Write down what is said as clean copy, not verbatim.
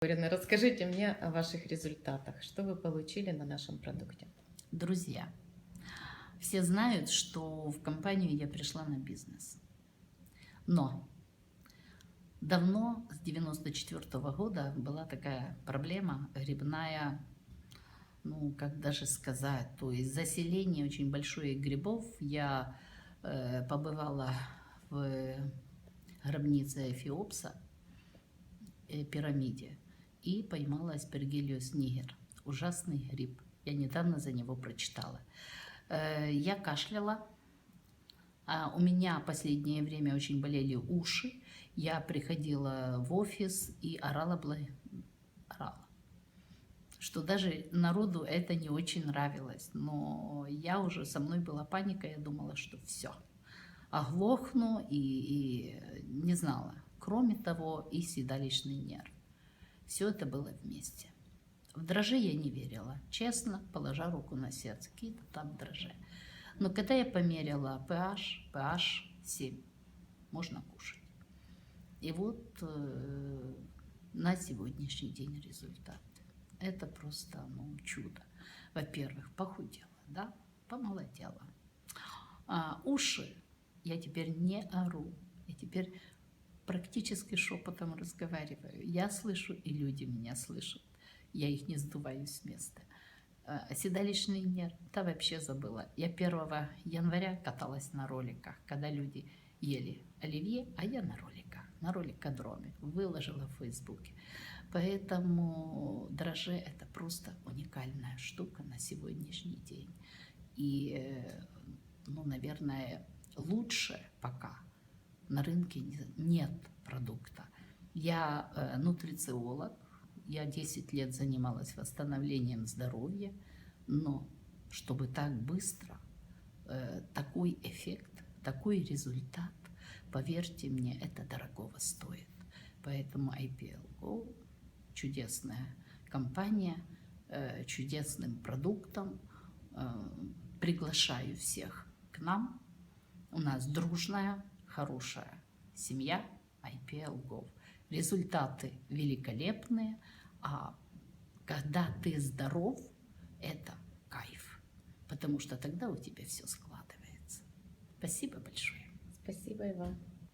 Ирина, расскажите мне о ваших результатах. Что вы получили на нашем продукте? Друзья, все знают, что в компанию я пришла на бизнес. Но давно, с 94 года, была такая проблема грибная, ну, как даже сказать, то есть заселение очень большое грибов. Я побывала в гробнице Эфиопса, пирамиде, и поймала Aspergillus niger. Ужасный гриб. Я недавно за него прочитала. Я кашляла. У меня последнее время очень болели уши. Я приходила в офис и орала, орала. Что даже народу это не очень нравилось. Но я уже, со мной была паника, я думала, что все, оглохну и не знала. Кроме того, и седалищный нерв. Все это было вместе. В дрожжи я не верила, честно, положа руку на сердце, какие-то там дрожжи. Но когда я померила pH 7, можно кушать. И вот на сегодняшний день результат. Это просто чудо. Во-первых, похудела, да, помолодела. Уши я теперь не ору, я теперь практически шепотом разговариваю. Я слышу, и люди меня слышат. Я их не сдуваю с места. Седалищный нерв, да вообще забыла. Я 1 января каталась на роликах, когда люди ели оливье, а я на роликах, на роликодроме, выложила в Фейсбуке. Поэтому дрожжи – это просто уникальная штука на сегодняшний день. И, наверное, лучше пока на рынке нет продукта. Я нутрициолог, я 10 лет занималась восстановлением здоровья, но чтобы так быстро, такой эффект, такой результат, поверьте мне, это дорогого стоит. Поэтому IPL Go – чудесная компания, чудесным продуктом. Приглашаю всех к нам. У нас дружная, хорошая семья IPL Go. Результаты великолепные, а когда ты здоров, это кайф, потому что тогда у тебя все складывается. Спасибо большое. Спасибо и вам.